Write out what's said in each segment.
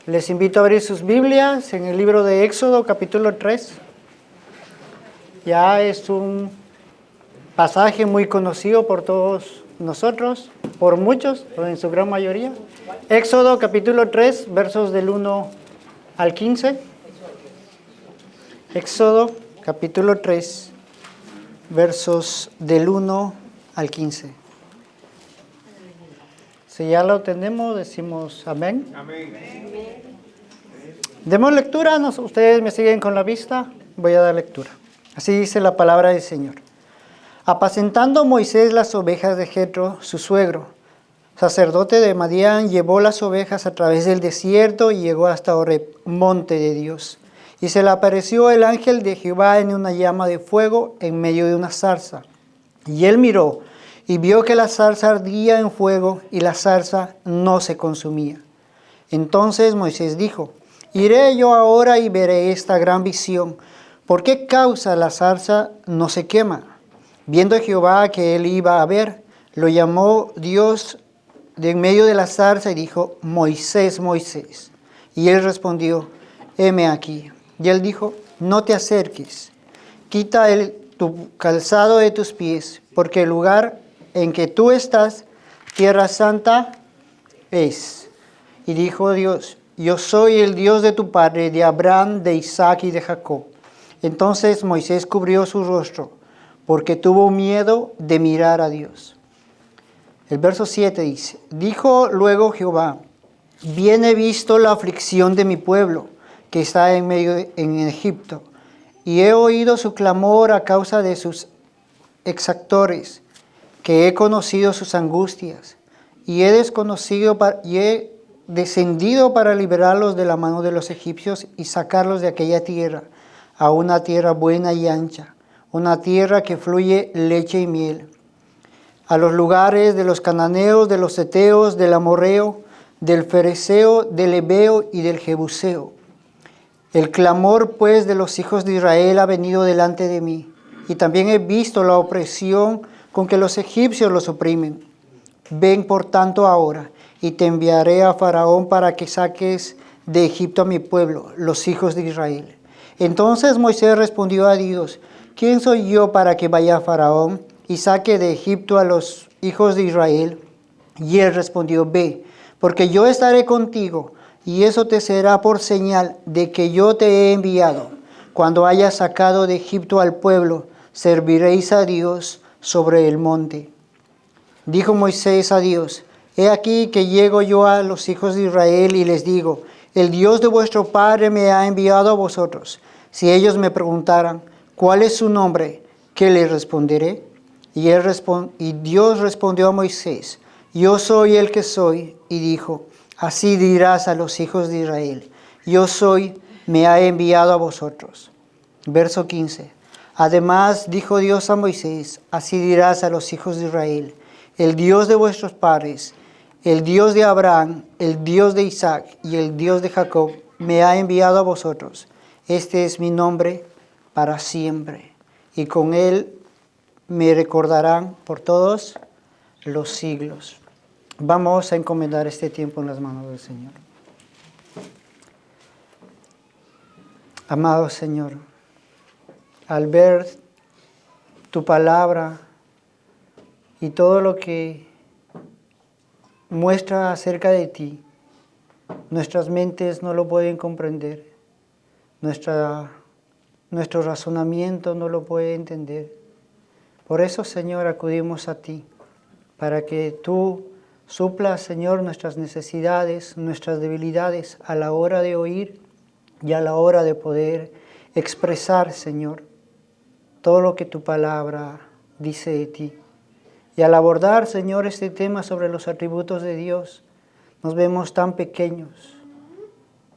Les invito a abrir sus Biblias en el libro de Éxodo, capítulo 3. Ya es un pasaje muy conocido por todos nosotros, por muchos, o en su gran mayoría. Éxodo, capítulo 3, versos del 1 al 15. Éxodo, capítulo 3, versos del 1 al 15. Si ya lo tenemos, decimos amén. Amén. Demos lectura, ustedes me siguen con la vista, voy a dar lectura. Así dice la palabra del Señor. Apacentando Moisés las ovejas de Jetro, su suegro, sacerdote de Madián, llevó las ovejas a través del desierto y llegó hasta Horeb, monte de Dios. Y se le apareció el ángel de Jehová en una llama de fuego en medio de una zarza. Y él miró y vio que la zarza ardía en fuego y la zarza no se consumía. Entonces Moisés dijo: iré yo ahora y veré esta gran visión. ¿Por qué causa la zarza no se quema? Viendo Jehová que él iba a ver, lo llamó Dios de en medio de la zarza y dijo: Moisés, Moisés. Y él respondió: heme aquí. Y él dijo: no te acerques, quita tu calzado de tus pies, porque el lugar en que tú estás, tierra santa es. Y dijo Dios: yo soy el Dios de tu padre, de Abraham, de Isaac y de Jacob. Entonces Moisés cubrió su rostro, porque tuvo miedo de mirar a Dios. El verso 7 dice: dijo luego Jehová: bien he visto la aflicción de mi pueblo, que está en Egipto, y he oído su clamor a causa de sus exactores, que he conocido sus angustias, y he descendido para liberarlos de la mano de los egipcios y sacarlos de aquella tierra, a una tierra buena y ancha, una tierra que fluye leche y miel, a los lugares de los cananeos, de los heteos, del amorreo, del fereceo, del heveo y del jebuseo. El clamor, pues, de los hijos de Israel ha venido delante de mí, y también he visto la opresión con que los egipcios los oprimen. Ven, por tanto, ahora, y te enviaré a Faraón para que saques de Egipto a mi pueblo, los hijos de Israel. Entonces Moisés respondió a Dios: ¿quién soy yo para que vaya a Faraón y saque de Egipto a los hijos de Israel? Y él respondió: ve, porque yo estaré contigo, y eso te será por señal de que yo te he enviado. Cuando hayas sacado de Egipto al pueblo, serviréis a Dios sobre el monte. Dijo Moisés a Dios: he aquí que llego yo a los hijos de Israel y les digo: el Dios de vuestro padre me ha enviado a vosotros. Si ellos me preguntaran: ¿cuál es su nombre?, ¿qué les responderé? Y Dios respondió a Moisés: yo soy el que soy. Y dijo: así dirás a los hijos de Israel: yo soy, me ha enviado a vosotros. Verso 15. Además dijo Dios a Moisés: así dirás a los hijos de Israel: el Dios de vuestros padres, el Dios de Abraham, el Dios de Isaac y el Dios de Jacob, me ha enviado a vosotros. Este es mi nombre para siempre, y con él me recordarán por todos los siglos. Vamos a encomendar este tiempo en las manos del Señor. Amado Señor, al ver tu palabra y todo lo que muestra acerca de ti, nuestras mentes no lo pueden comprender, nuestro razonamiento no lo puede entender. Por eso, Señor, acudimos a ti, para que tú suplas, Señor, nuestras necesidades, nuestras debilidades a la hora de oír y a la hora de poder expresar, Señor, todo lo que tu palabra dice de ti. Y al abordar, Señor, este tema sobre los atributos de Dios, nos vemos tan pequeños,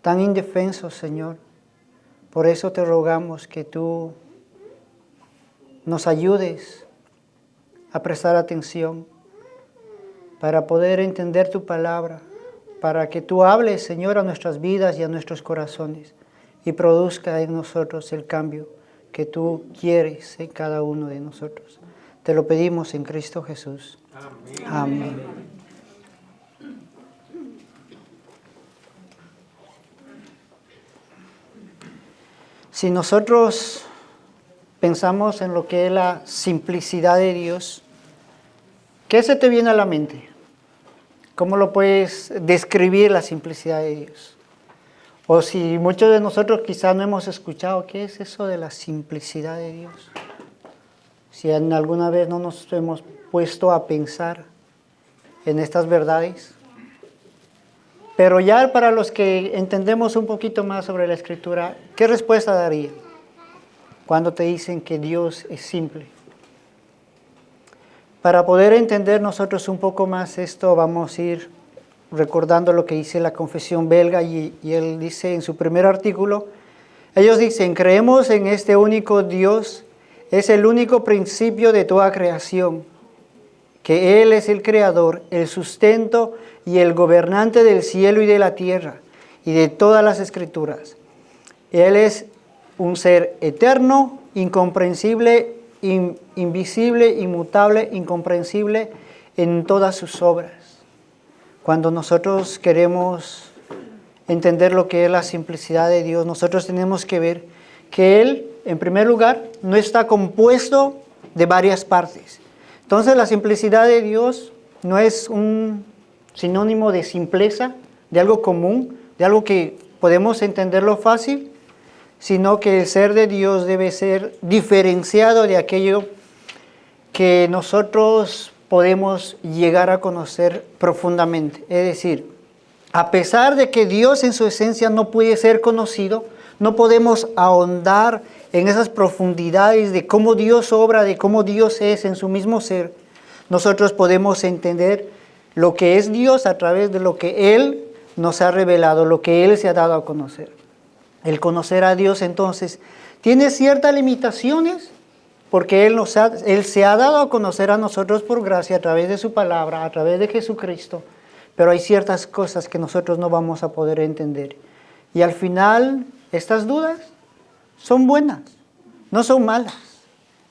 tan indefensos, Señor. Por eso te rogamos que tú nos ayudes a prestar atención para poder entender tu palabra, para que tú hables, Señor, a nuestras vidas y a nuestros corazones y produzca en nosotros el cambio que tú quieres en cada uno de nosotros. Te lo pedimos en Cristo Jesús. Amén. Amén. Si nosotros pensamos en lo que es la simplicidad de Dios, ¿qué se te viene a la mente? ¿Cómo lo puedes describir la simplicidad de Dios? O si muchos de nosotros quizás no hemos escuchado, ¿qué es eso de la simplicidad de Dios? Si alguna vez no nos hemos puesto a pensar en estas verdades. Pero ya para los que entendemos un poquito más sobre la Escritura, ¿qué respuesta daría cuando te dicen que Dios es simple? Para poder entender nosotros un poco más esto, vamos a ir recordando lo que dice la Confesión Belga y él dice en su primer artículo, ellos dicen, creemos en este único Dios, es el único principio de toda creación, que Él es el creador, el sustento y el gobernante del cielo y de la tierra y de todas las escrituras. Él es un ser eterno, incomprensible, invisible, inmutable, incomprensible en todas sus obras. Cuando nosotros queremos entender lo que es la simplicidad de Dios, nosotros tenemos que ver que Él, en primer lugar, no está compuesto de varias partes. Entonces la simplicidad de Dios no es un sinónimo de simpleza, de algo común, de algo que podemos entenderlo fácil, sino que el ser de Dios debe ser diferenciado de aquello que nosotros podemos llegar a conocer profundamente. Es decir, a pesar de que Dios en su esencia no puede ser conocido, no podemos ahondar en esas profundidades de cómo Dios obra, de cómo Dios es en su mismo ser. Nosotros podemos entender lo que es Dios a través de lo que Él nos ha revelado, lo que Él se ha dado a conocer. El conocer a Dios entonces tiene ciertas limitaciones porque Él se ha dado a conocer a nosotros por gracia a través de su palabra, a través de Jesucristo, pero hay ciertas cosas que nosotros no vamos a poder entender. Y al final, estas dudas son buenas, no son malas.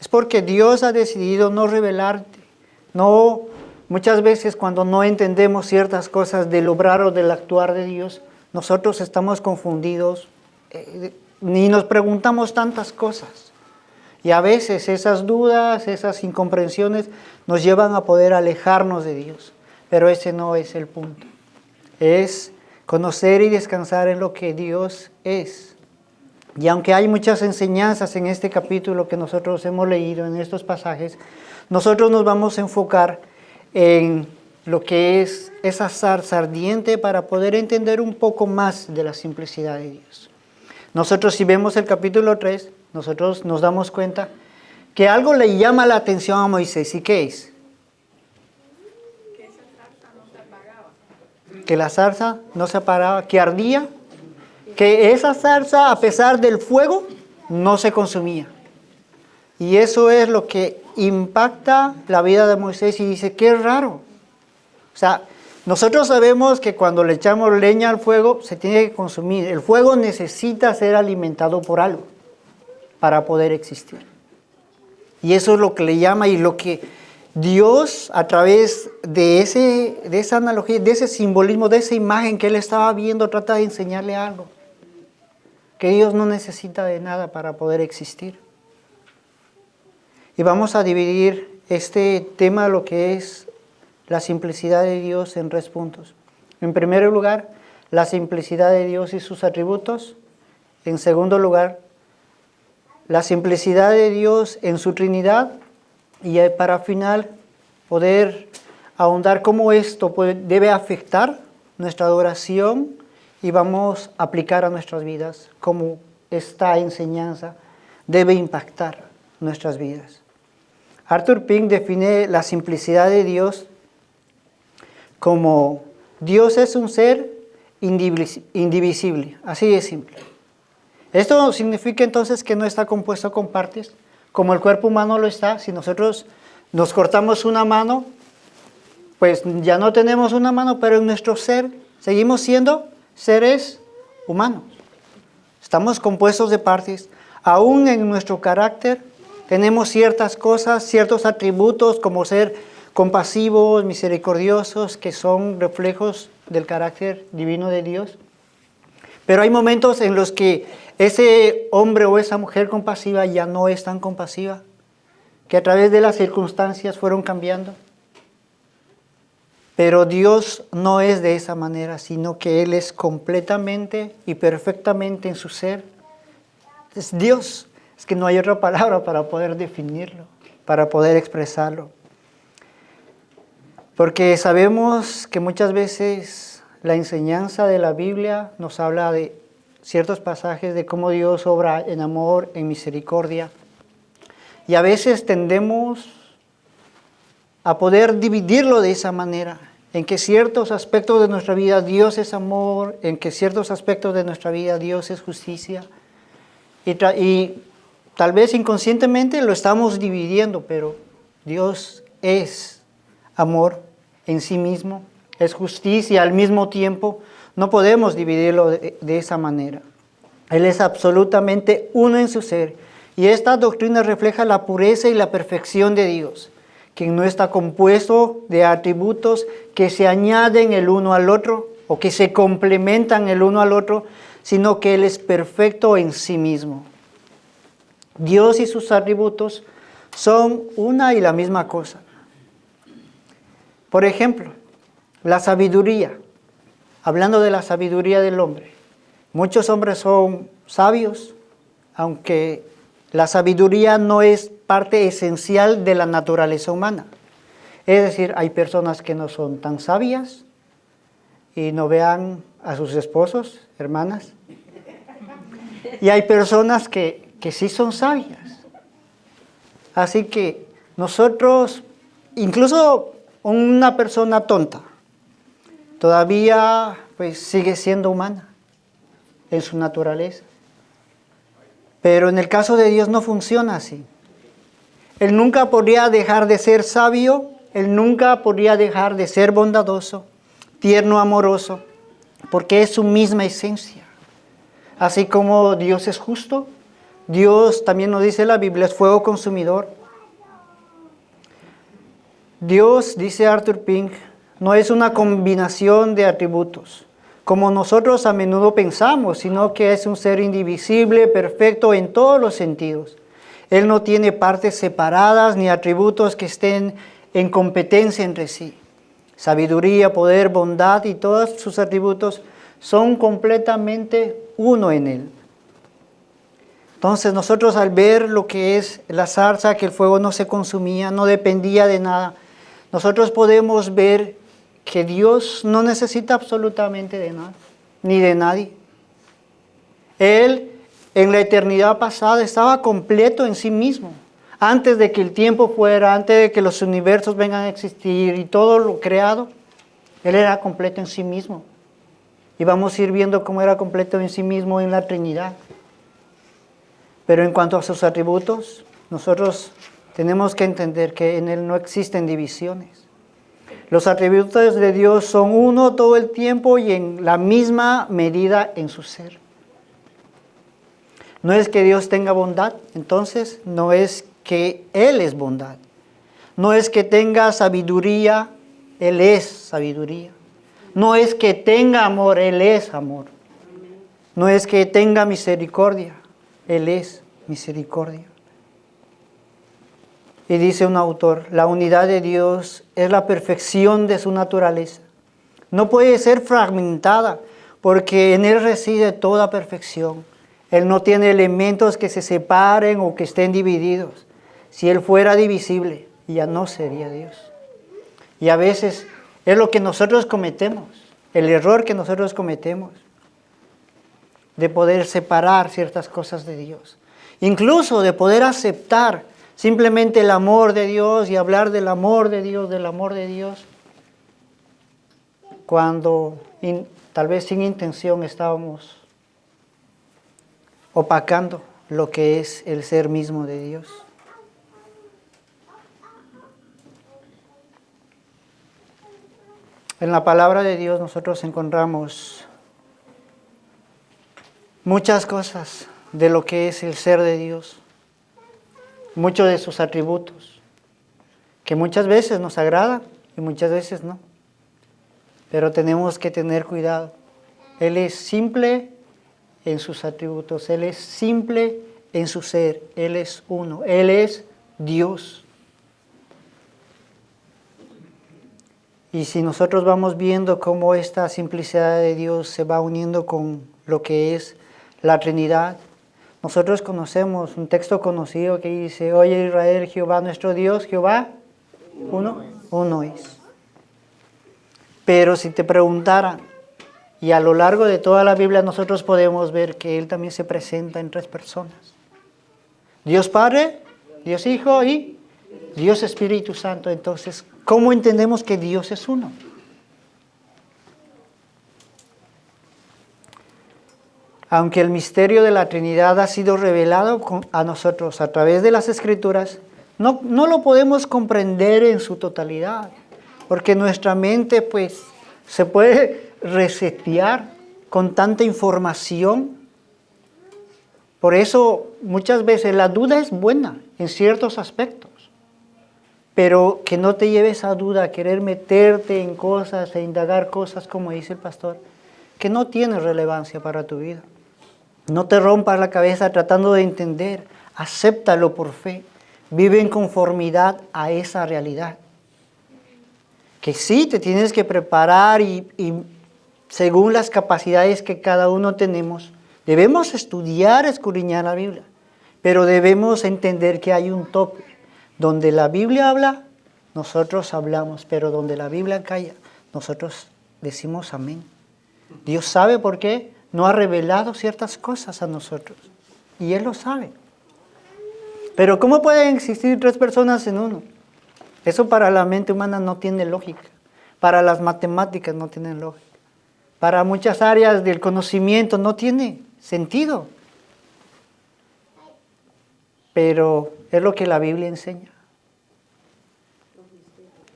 Es porque Dios ha decidido no revelarte. Muchas veces cuando no entendemos ciertas cosas del obrar o del actuar de Dios, nosotros estamos confundidos, ni nos preguntamos tantas cosas. Y a veces esas dudas, esas incomprensiones nos llevan a poder alejarnos de Dios. Pero ese no es el punto. Es conocer y descansar en lo que Dios es. Y aunque hay muchas enseñanzas en este capítulo que nosotros hemos leído en estos pasajes, nosotros nos vamos a enfocar en lo que es esa zarza ardiente para poder entender un poco más de la simplicidad de Dios. Nosotros si vemos el capítulo 3, nosotros nos damos cuenta que algo le llama la atención a Moisés. ¿Y qué es? Que esa zarza no se apagaba. Que la zarza no se apagaba, que ardía, que esa zarza a pesar del fuego no se consumía. Y eso es lo que impacta la vida de Moisés y dice, qué raro. O sea, nosotros sabemos que cuando le echamos leña al fuego se tiene que consumir. El fuego necesita ser alimentado por algo para poder existir. Y eso es lo que le llama y lo que Dios a través de esa analogía, de ese simbolismo, de esa imagen que él estaba viendo, trata de enseñarle algo. Que Dios no necesita de nada para poder existir. Y vamos a dividir este tema, lo que es la simplicidad de Dios, en 3 puntos. En primer lugar, la simplicidad de Dios y sus atributos. En segundo lugar, la simplicidad de Dios en su Trinidad. Y para final, poder ahondar cómo esto debe afectar nuestra adoración y vamos a aplicar a nuestras vidas, cómo esta enseñanza debe impactar nuestras vidas. Arthur Pink define la simplicidad de Dios como Dios es un ser indivisible, así de simple. Esto significa entonces que no está compuesto con partes, como el cuerpo humano lo está. Si nosotros nos cortamos una mano, pues ya no tenemos una mano, pero en nuestro ser seguimos siendo seres humanos. Estamos compuestos de partes. Aún en nuestro carácter tenemos ciertas cosas, ciertos atributos como ser compasivos, misericordiosos, que son reflejos del carácter divino de Dios. Pero hay momentos en los que ese hombre o esa mujer compasiva ya no es tan compasiva, que a través de las circunstancias fueron cambiando. Pero Dios no es de esa manera, sino que Él es completamente y perfectamente en su ser. Es Dios. Es que no hay otra palabra para poder definirlo, para poder expresarlo. Porque sabemos que muchas veces la enseñanza de la Biblia nos habla de ciertos pasajes de cómo Dios obra en amor, en misericordia. Y a veces tendemos a poder dividirlo de esa manera, en que ciertos aspectos de nuestra vida Dios es amor, en que ciertos aspectos de nuestra vida Dios es justicia. Y tal vez inconscientemente lo estamos dividiendo, pero Dios es amor en sí mismo, es justicia al mismo tiempo. No podemos dividirlo de esa manera. Él es absolutamente uno en su ser. Y esta doctrina refleja la pureza y la perfección de Dios, que no está compuesto de atributos que se añaden el uno al otro o que se complementan el uno al otro, sino que Él es perfecto en sí mismo. Dios y sus atributos son una y la misma cosa. Por ejemplo, la sabiduría. Hablando de la sabiduría del hombre. Muchos hombres son sabios, aunque la sabiduría no es parte esencial de la naturaleza humana. Es decir, hay personas que no son tan sabias y no vean a sus esposos, hermanas. Y hay personas que sí son sabias. Así que nosotros, incluso una persona tonta, todavía pues sigue siendo humana en su naturaleza. Pero en el caso de Dios no funciona así. Él nunca podría dejar de ser sabio, Él nunca podría dejar de ser bondadoso, tierno, amoroso, porque es su misma esencia. Así como Dios es justo, Dios, también nos dice la Biblia, es fuego consumidor. Dios, dice Arthur Pink, no es una combinación de atributos, como nosotros a menudo pensamos, sino que es un ser indivisible, perfecto en todos los sentidos. Él no tiene partes separadas ni atributos que estén en competencia entre sí. Sabiduría, poder, bondad y todos sus atributos son completamente uno en Él. Entonces nosotros al ver lo que es la zarza, que el fuego no se consumía, no dependía de nada, nosotros podemos ver que Dios no necesita absolutamente de nada, ni de nadie. Él en la eternidad pasada estaba completo en sí mismo. Antes de que el tiempo fuera, antes de que los universos vengan a existir y todo lo creado, Él era completo en sí mismo. Y vamos a ir viendo cómo era completo en sí mismo en la Trinidad. Pero en cuanto a sus atributos, nosotros tenemos que entender que en Él no existen divisiones. Los atributos de Dios son uno todo el tiempo y en la misma medida en su ser. No es que Dios tenga bondad, entonces no es que Él es bondad. No es que tenga sabiduría, Él es sabiduría. No es que tenga amor, Él es amor. No es que tenga misericordia, Él es misericordia. Y dice un autor, la unidad de Dios es la perfección de su naturaleza. No puede ser fragmentada porque en Él reside toda perfección. Él no tiene elementos que se separen o que estén divididos. Si Él fuera divisible, ya no sería Dios. Y a veces es lo que nosotros cometemos, el error que nosotros cometemos, de poder separar ciertas cosas de Dios. Incluso de poder aceptar simplemente el amor de Dios y hablar del amor de Dios, cuando tal vez sin intención estábamos opacando lo que es el ser mismo de Dios. En la palabra de Dios nosotros encontramos muchas cosas de lo que es el ser de Dios, muchos de sus atributos, que muchas veces nos agradan y muchas veces no. Pero tenemos que tener cuidado. Él es simple en sus atributos, Él es simple en su ser, Él es uno, Él es Dios. Y si nosotros vamos viendo cómo esta simplicidad de Dios se va uniendo con lo que es la Trinidad, nosotros conocemos un texto conocido que dice: oye Israel, Jehová nuestro Dios, Jehová uno es. Pero si te preguntara, y a lo largo de toda la Biblia nosotros podemos ver que Él también se presenta en 3 personas. Dios Padre, Dios Hijo y Dios Espíritu Santo. Entonces, ¿cómo entendemos que Dios es uno? Aunque el misterio de la Trinidad ha sido revelado a nosotros a través de las Escrituras, no lo podemos comprender en su totalidad, porque nuestra mente pues se puede resetear con tanta información. Por eso muchas veces la duda es buena en ciertos aspectos, pero que no te lleves a duda a querer meterte en cosas e indagar cosas, como dice el pastor, que no tienen relevancia para tu vida. No te rompas la cabeza tratando de entender, acéptalo por fe, vive en conformidad a esa realidad. Que sí, te tienes que preparar y según las capacidades que cada uno tenemos, debemos estudiar, escudriñar la Biblia, pero debemos entender que hay un tope. Donde la Biblia habla, nosotros hablamos, pero donde la Biblia calla, nosotros decimos amén. Dios sabe por qué no ha revelado ciertas cosas a nosotros, y Él lo sabe. Pero ¿cómo pueden existir 3 personas en uno? Eso para la mente humana no tiene lógica. Para las matemáticas no tiene lógica. Para muchas áreas del conocimiento no tiene sentido. Pero es lo que la Biblia enseña.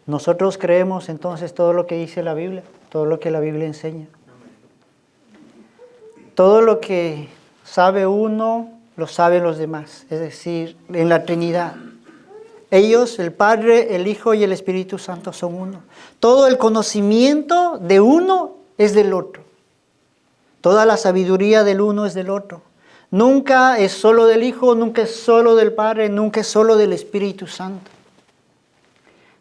Nosotros creemos entonces todo lo que dice la Biblia, todo lo que la Biblia enseña. Todo lo que sabe uno, lo saben los demás, es decir, en la Trinidad. Ellos, el Padre, el Hijo y el Espíritu Santo son uno. Todo el conocimiento de uno es del otro. Toda la sabiduría del uno es del otro. Nunca es solo del Hijo, nunca es solo del Padre, nunca es solo del Espíritu Santo.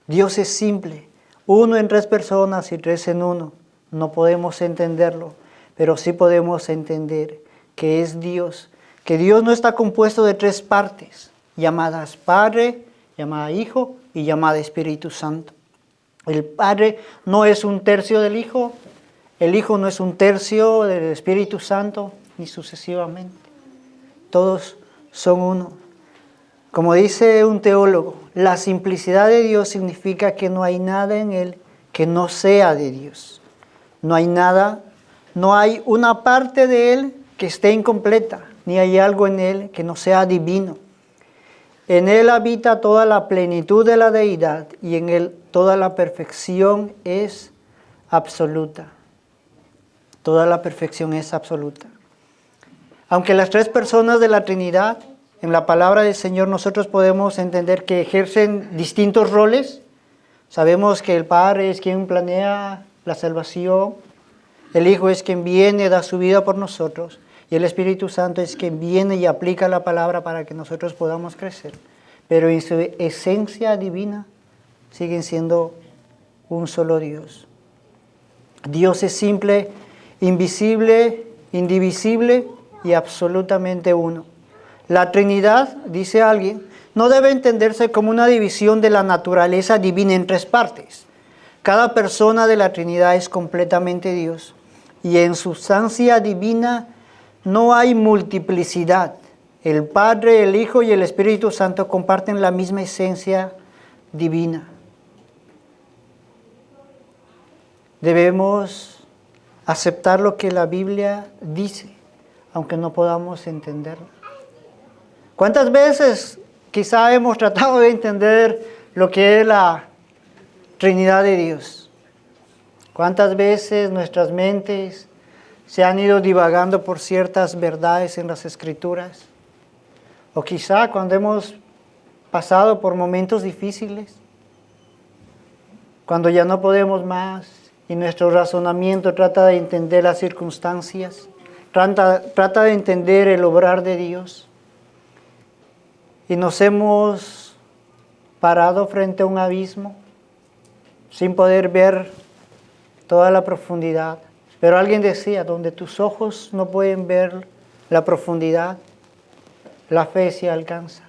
Dios es simple, uno en 3 personas y 3 en uno. No podemos entenderlo, pero sí podemos entender que es Dios, que Dios no está compuesto de 3 partes, llamadas Padre, llamada Hijo y llamada Espíritu Santo. El Padre no es un tercio del Hijo, el Hijo no es un tercio del Espíritu Santo, ni sucesivamente. Todos son uno. Como dice un teólogo, la simplicidad de Dios significa que no hay nada en Él que no sea de Dios. No hay nada, no hay una parte de Él que esté incompleta, ni hay algo en Él que no sea divino. En Él habita toda la plenitud de la deidad y en Él toda la perfección es absoluta. Toda la perfección es absoluta. Aunque las 3 personas de la Trinidad, en la palabra del Señor nosotros podemos entender que ejercen distintos roles. Sabemos que el Padre es quien planea la salvación, el Hijo es quien viene, da su vida por nosotros, y el Espíritu Santo es quien viene y aplica la palabra para que nosotros podamos crecer. Pero en su esencia divina siguen siendo un solo Dios. Dios es simple, invisible, indivisible y absolutamente uno. La Trinidad, dice alguien, no debe entenderse como una división de la naturaleza divina en 3 partes. Cada persona de la Trinidad es completamente Dios y en sustancia divina no hay multiplicidad. El Padre, el Hijo y el Espíritu Santo comparten la misma esencia divina. Debemos aceptar lo que la Biblia dice, aunque no podamos entenderlo. ¿Cuántas veces quizá hemos tratado de entender lo que es la Trinidad de Dios? ¿Cuántas veces nuestras mentes se han ido divagando por ciertas verdades en las Escrituras? O quizá cuando hemos pasado por momentos difíciles, cuando ya no podemos más y nuestro razonamiento trata de entender las circunstancias trata de entender el obrar de Dios. Y nos hemos parado frente a un abismo sin poder ver toda la profundidad. Pero alguien decía, donde tus ojos no pueden ver la profundidad, la fe sí alcanza.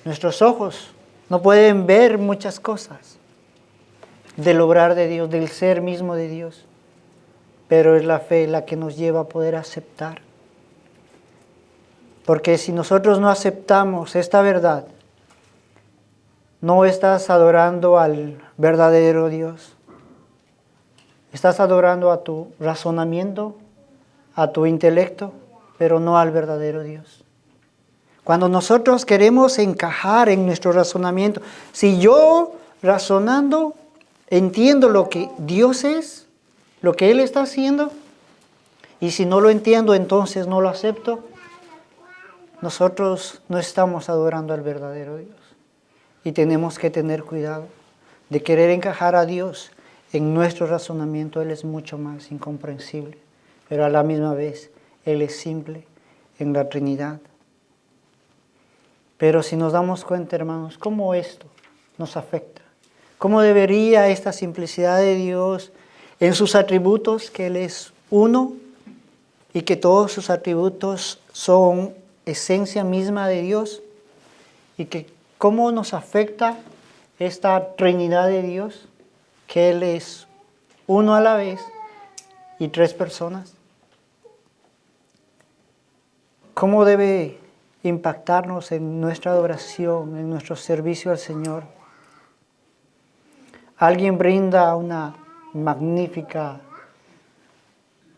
Nuestros ojos no pueden ver muchas cosas del obrar de Dios, del ser mismo de Dios. Pero es la fe la que nos lleva a poder aceptar. Porque si nosotros no aceptamos esta verdad, no estás adorando al verdadero Dios. Estás adorando a tu razonamiento, a tu intelecto, pero no al verdadero Dios. Cuando nosotros queremos encajar en nuestro razonamiento, si yo razonando entiendo lo que Dios es, lo que Él está haciendo, y si no lo entiendo, entonces no lo acepto, nosotros no estamos adorando al verdadero Dios. Y tenemos que tener cuidado de querer encajar a Dios en nuestro razonamiento. Él es mucho más incomprensible, pero a la misma vez Él es simple en la Trinidad. Pero si nos damos cuenta, hermanos, cómo esto nos afecta, cómo debería esta simplicidad de Dios en sus atributos, que Él es uno y que todos sus atributos son esencia misma de Dios, y que cómo nos afecta esta Trinidad de Dios, que Él es uno a la vez y tres personas. ¿Cómo debe impactarnos en nuestra adoración, en nuestro servicio al Señor? Alguien brinda una magnífica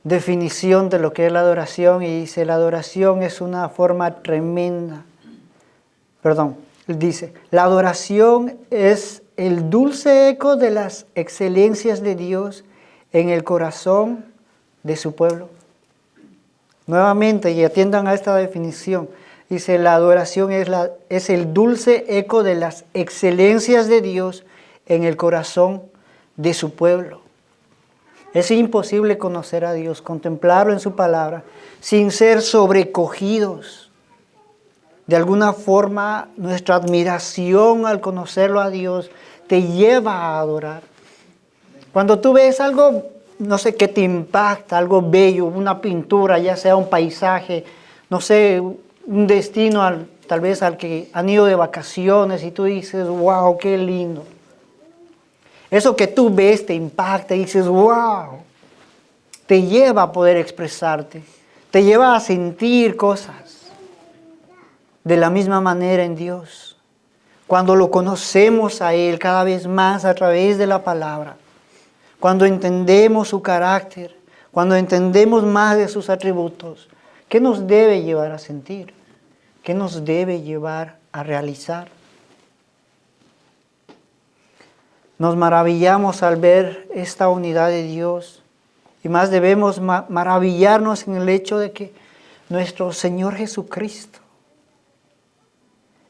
definición de lo que es la adoración y dice, la adoración es una forma tremenda. Dice, la adoración es el dulce eco de las excelencias de Dios en el corazón de su pueblo. Nuevamente, y atiendan a esta definición, dice, la adoración es el dulce eco de las excelencias de Dios en el corazón de su pueblo. Es imposible conocer a Dios, contemplarlo en su palabra, sin ser sobrecogidos. De alguna forma, nuestra admiración al conocerlo a Dios te lleva a adorar. Cuando tú ves algo, no sé, que te impacta, algo bello, una pintura, ya sea un paisaje, no sé, un destino tal vez al que han ido de vacaciones y tú dices, wow, qué lindo. Eso que tú ves te impacta y dices, wow, te lleva a poder expresarte, te lleva a sentir cosas. De la misma manera en Dios, cuando lo conocemos a Él cada vez más a través de la palabra, cuando entendemos su carácter, cuando entendemos más de sus atributos, ¿qué nos debe llevar a sentir? ¿Qué nos debe llevar a realizar? Nos maravillamos al ver esta unidad de Dios y más debemos maravillarnos en el hecho de que nuestro Señor Jesucristo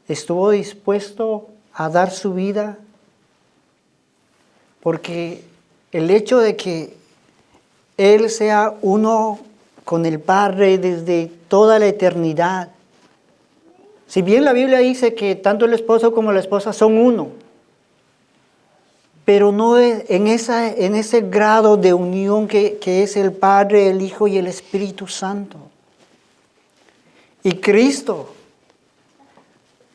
estuvo dispuesto a dar su vida, porque el hecho de que Él sea uno con el Padre desde toda la eternidad, si bien la Biblia dice que tanto el esposo como la esposa son uno, pero no es en ese grado de unión que es el Padre, el Hijo y el Espíritu Santo. Y Cristo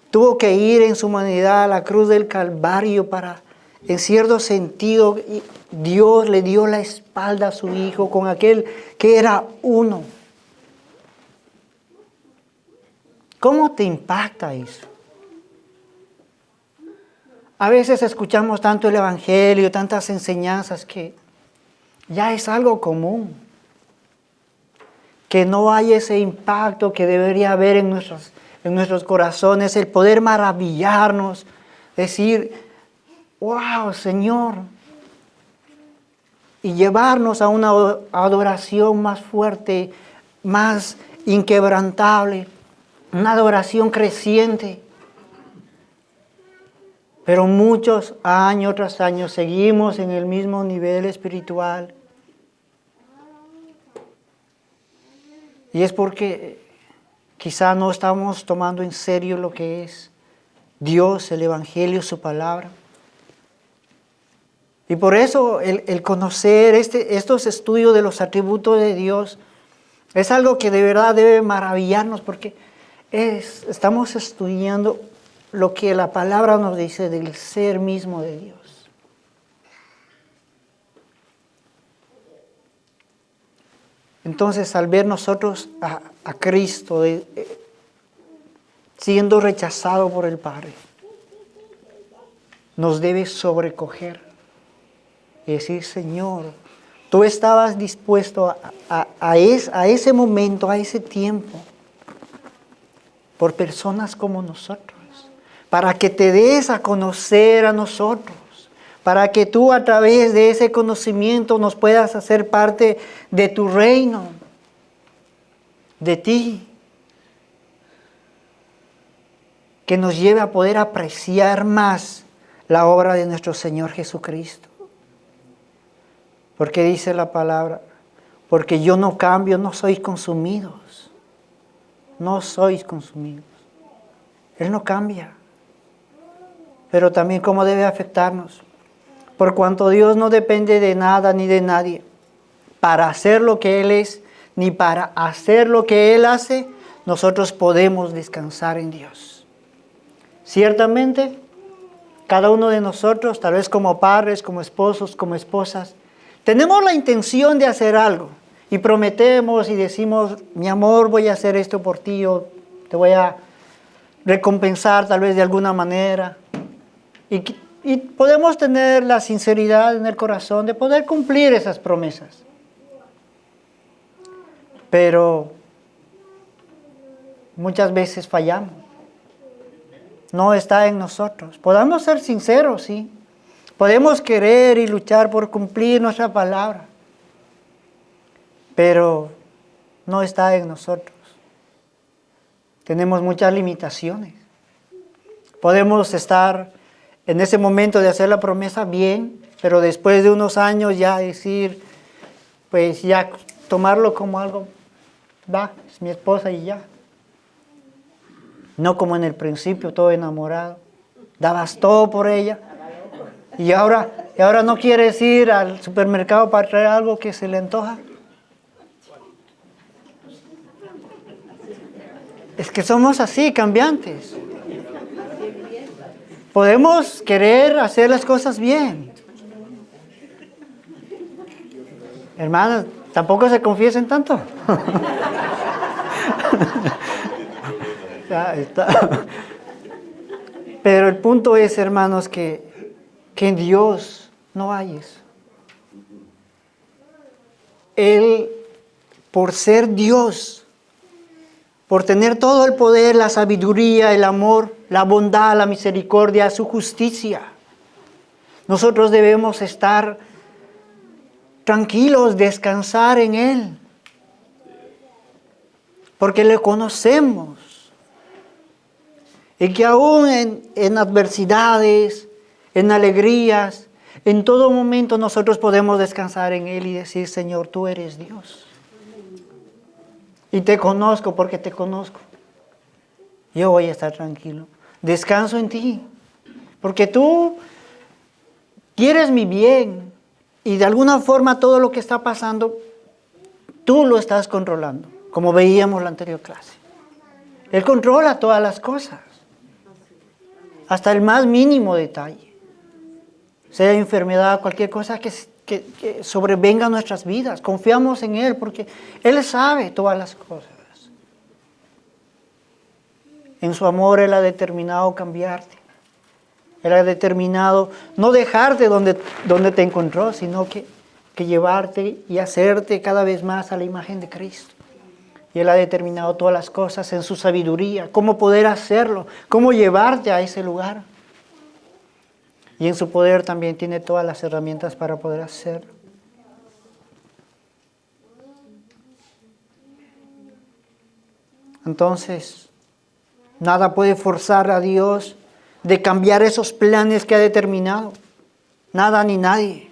tuvo que ir en su humanidad a la cruz del Calvario para, en cierto sentido, Dios le dio la espalda a su Hijo con aquel que era uno. ¿Cómo te impacta eso? A veces escuchamos tanto el Evangelio, tantas enseñanzas que ya es algo común. Que no hay ese impacto que debería haber en nuestros corazones, el poder maravillarnos, decir, wow, Señor, y llevarnos a una adoración más fuerte, más inquebrantable, una adoración creciente. Pero muchos año tras año seguimos en el mismo nivel espiritual. Y es porque quizá no estamos tomando en serio lo que es Dios, el Evangelio, su palabra. Y por eso el conocer estos estudios de los atributos de Dios es algo que de verdad debe maravillarnos, porque estamos estudiando lo que la palabra nos dice del ser mismo de Dios. Entonces, al ver nosotros a Cristo siendo rechazado por el Padre, nos debe sobrecoger y decir: Señor, tú estabas dispuesto a ese momento, a ese tiempo, por personas como nosotros, para que te des a conocer a nosotros, para que tú a través de ese conocimiento nos puedas hacer parte de tu reino, de ti, que nos lleve a poder apreciar más la obra de nuestro Señor Jesucristo. Porque dice la palabra: porque yo no cambio, no sois consumidos. No sois consumidos. Él no cambia. Pero también cómo debe afectarnos. Por cuanto Dios no depende de nada ni de nadie para hacer lo que Él es, ni para hacer lo que Él hace, nosotros podemos descansar en Dios. Ciertamente, cada uno de nosotros, tal vez como padres, como esposos, como esposas, tenemos la intención de hacer algo y prometemos y decimos: mi amor, voy a hacer esto por ti, o te voy a recompensar tal vez de alguna manera. Y podemos tener la sinceridad en el corazón de poder cumplir esas promesas. Pero muchas veces fallamos. No está en nosotros. Podemos ser sinceros, sí. Podemos querer y luchar por cumplir nuestra palabra. Pero no está en nosotros. Tenemos muchas limitaciones. Podemos estar en ese momento de hacer la promesa bien, pero después de unos años ya decir, pues ya tomarlo como algo, es mi esposa y ya. No como en el principio, todo enamorado. Dabas todo por ella. Y ahora no quieres ir al supermercado para traer algo que se le antoja. Es que somos así, cambiantes. Podemos querer hacer las cosas bien. Hermanos, tampoco se confiesen tanto. Ya está. Pero el punto es, hermanos, que en Dios no hay eso. Él, por ser Dios, por tener todo el poder, la sabiduría, el amor, la bondad, la misericordia, su justicia, nosotros debemos estar tranquilos, descansar en Él, porque le conocemos. Y que aún en adversidades, en alegrías, en todo momento nosotros podemos descansar en Él y decir: Señor, tú eres Dios. Y te conozco porque te conozco. Yo voy a estar tranquilo. Descanso en ti. Porque tú quieres mi bien. Y de alguna forma todo lo que está pasando, tú lo estás controlando. Como veíamos en la anterior clase. Él controla todas las cosas. Hasta el más mínimo detalle. Sea enfermedad, cualquier cosa que sobrevenga a nuestras vidas. Confiamos en Él porque Él sabe todas las cosas. En su amor Él ha determinado cambiarte. Él ha determinado no dejarte donde te encontró, sino que llevarte y hacerte cada vez más a la imagen de Cristo. Y Él ha determinado todas las cosas en su sabiduría, cómo poder hacerlo, cómo llevarte a ese lugar. Y en su poder también tiene todas las herramientas para poder hacerlo. Entonces, nada puede forzar a Dios de cambiar esos planes que ha determinado. Nada ni nadie.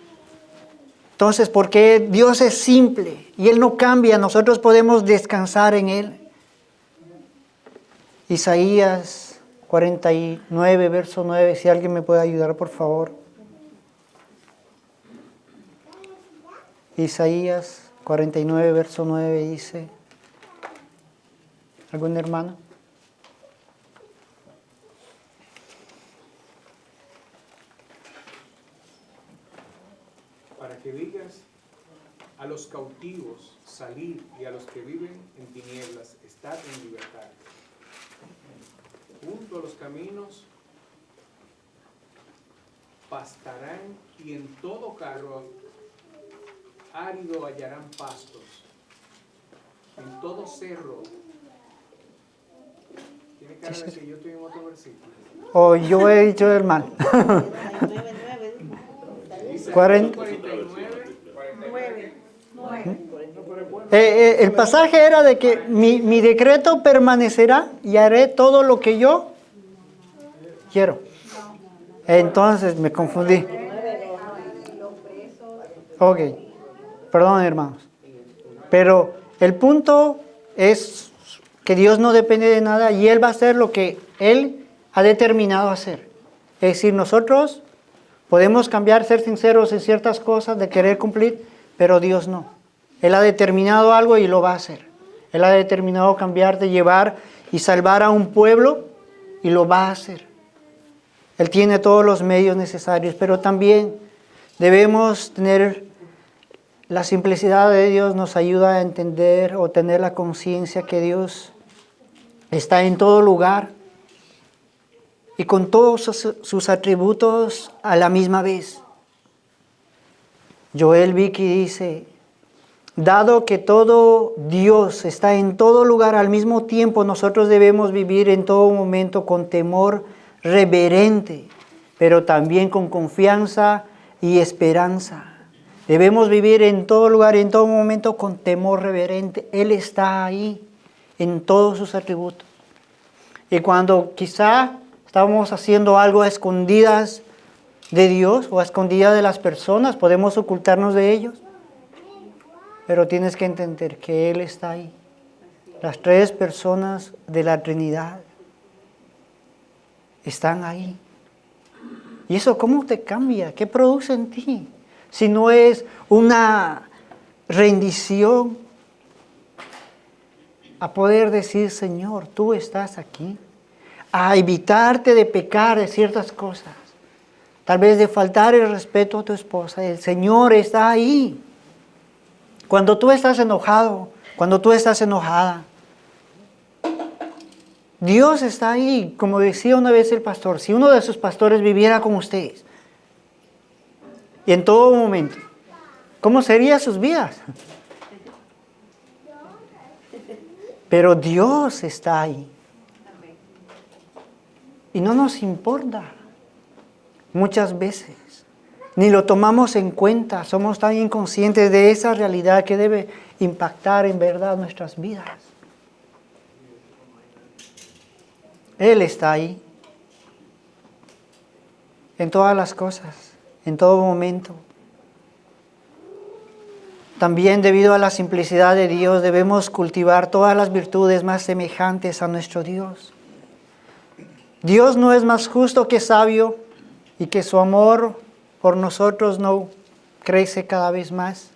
Entonces, porque Dios es simple y Él no cambia, nosotros podemos descansar en Él. Isaías 49, verso 9, si alguien me puede ayudar, por favor. Isaías 49, verso 9 dice, ¿algún hermano? Para que digas a los cautivos, salid, y a los que viven en tinieblas, estad en libertad. Junto a los caminos pastarán, y en todo carro árido hallarán pastos. En todo cerro. Tiene cara de que yo estoy en otro versículo. O yo he dicho el mal. Dice 40. 49. El pasaje era de que mi decreto permanecerá y haré todo lo que yo quiero. Entonces me confundí. Ok, perdón hermanos. Pero el punto es que Dios no depende de nada y Él va a hacer lo que Él ha determinado hacer. Es decir, nosotros podemos cambiar, ser sinceros en ciertas cosas, de querer cumplir, pero Dios no. Él ha determinado algo y lo va a hacer. Él ha determinado cambiar, de llevar y salvar a un pueblo y lo va a hacer. Él tiene todos los medios necesarios, pero también debemos tener la simplicidad de Dios, nos ayuda a entender o tener la conciencia que Dios está en todo lugar y con todos sus atributos a la misma vez. Joel Vicky dice, dado que todo Dios está en todo lugar al mismo tiempo, nosotros debemos vivir en todo momento con temor reverente, pero también con confianza y esperanza. Debemos vivir en todo lugar, en todo momento con temor reverente. Él está ahí en todos sus atributos. Y cuando quizá estamos haciendo algo a escondidas de Dios o a escondidas de las personas, podemos ocultarnos de ellos. Pero tienes que entender que Él está ahí. Las tres personas de la Trinidad están ahí. ¿Y eso cómo te cambia? ¿Qué produce en ti? Si no es una rendición a poder decir, Señor, tú estás aquí. A evitarte de pecar de ciertas cosas. Tal vez de faltar el respeto a tu esposa. El Señor está ahí. Cuando tú estás enojado, cuando tú estás enojada, Dios está ahí. Como decía una vez el pastor, si uno de sus pastores viviera con ustedes, y en todo momento, ¿cómo serían sus vidas? Pero Dios está ahí. Y no nos importa muchas veces. Ni lo tomamos en cuenta. Somos tan inconscientes de esa realidad que debe impactar en verdad nuestras vidas. Él está ahí. En todas las cosas. En todo momento. También debido a la simplicidad de Dios debemos cultivar todas las virtudes más semejantes a nuestro Dios. Dios no es más justo que sabio y que su amor por nosotros no crece cada vez más,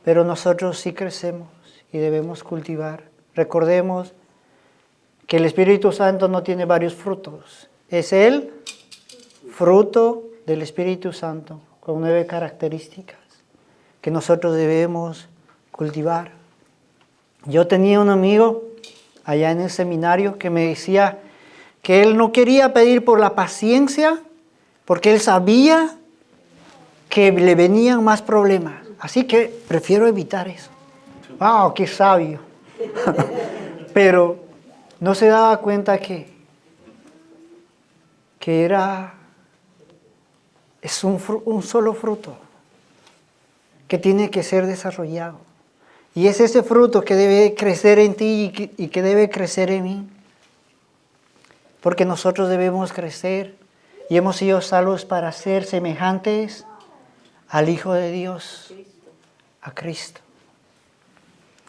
pero nosotros sí crecemos y debemos cultivar. Recordemos que el Espíritu Santo no tiene varios frutos, es el fruto del Espíritu Santo con 9 características que nosotros debemos cultivar. Yo tenía un amigo allá en el seminario que me decía que él no quería pedir por la paciencia porque él sabía que le venían más problemas. Así que prefiero evitar eso. ¡Wow! ¡Qué sabio! Pero no se daba cuenta que es un solo fruto que tiene que ser desarrollado. Y es ese fruto que debe crecer en ti y que debe crecer en mí. Porque nosotros debemos crecer y hemos sido salvos para ser semejantes al Hijo de Dios, a Cristo.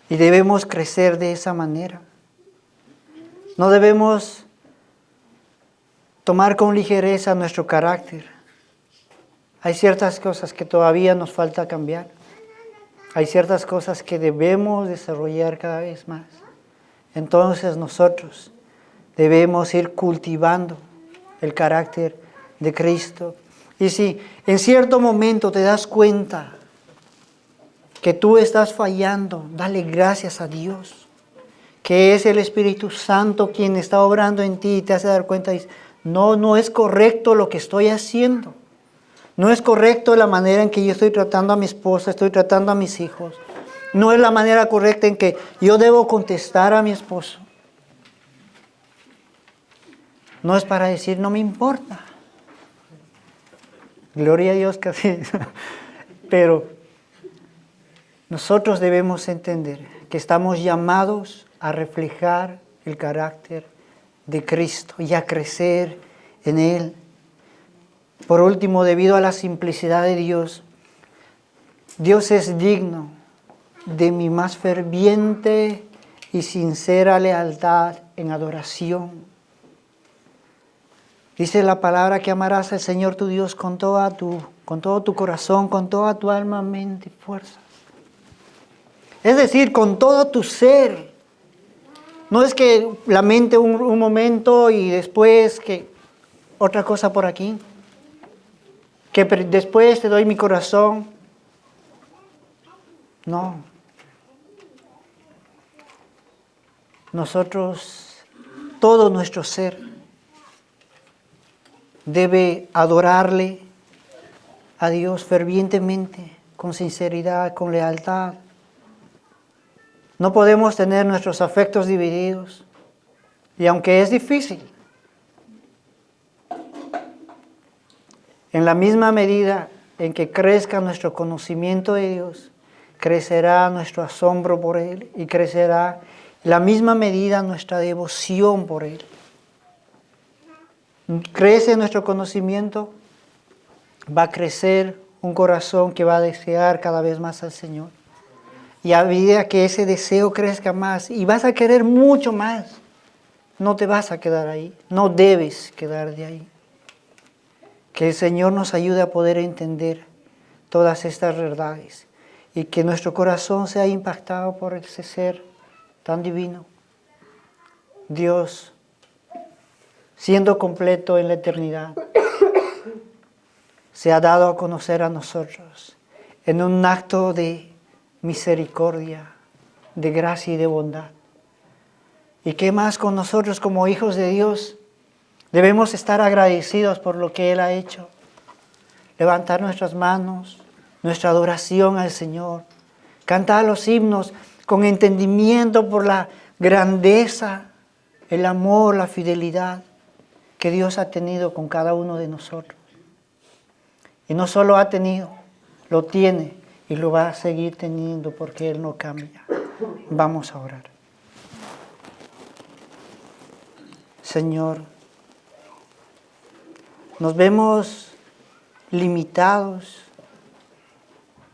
Y debemos crecer de esa manera. No debemos tomar con ligereza nuestro carácter. Hay ciertas cosas que todavía nos falta cambiar. Hay ciertas cosas que debemos desarrollar cada vez más. Entonces nosotros debemos ir cultivando el carácter de Cristo. Y si en cierto momento te das cuenta que tú estás fallando, dale gracias a Dios, que es el Espíritu Santo quien está obrando en ti y te hace dar cuenta y dices, no es correcto lo que estoy haciendo. No es correcto la manera en que yo estoy tratando a mi esposa, estoy tratando a mis hijos. No es la manera correcta en que yo debo contestar a mi esposo. No es para decir, no me importa. Gloria a Dios que así. Pero nosotros debemos entender que estamos llamados a reflejar el carácter de Cristo y a crecer en Él. Por último, debido a la simplicidad de Dios, Dios es digno de mi más ferviente y sincera lealtad en adoración. Dice la palabra que amarás al Señor tu Dios con todo tu corazón, con toda tu alma, mente y fuerzas. Es decir, con todo tu ser. No es que la mente un momento y después que otra cosa por aquí. Que después te doy mi corazón. No. Nosotros, todo nuestro ser debe adorarle a Dios fervientemente, con sinceridad, con lealtad. No podemos tener nuestros afectos divididos. Y aunque es difícil, en la misma medida en que crezca nuestro conocimiento de Dios, crecerá nuestro asombro por Él y crecerá en la misma medida nuestra devoción por Él. Crece nuestro conocimiento, va a crecer un corazón que va a desear cada vez más al Señor. Y a medida que ese deseo crezca más y vas a querer mucho más, no te vas a quedar ahí, no debes quedar de ahí. Que el Señor nos ayude a poder entender todas estas verdades y que nuestro corazón sea impactado por ese ser tan divino. Dios, siendo completo en la eternidad, se ha dado a conocer a nosotros en un acto de misericordia, de gracia y de bondad. ¿Y qué más con nosotros como hijos de Dios? Debemos estar agradecidos por lo que Él ha hecho. Levantar nuestras manos, nuestra adoración al Señor. Cantar los himnos con entendimiento por la grandeza, el amor, la fidelidad que Dios ha tenido con cada uno de nosotros. Y no solo ha tenido, lo tiene y lo va a seguir teniendo porque Él no cambia. Vamos a orar. Señor, nos vemos limitados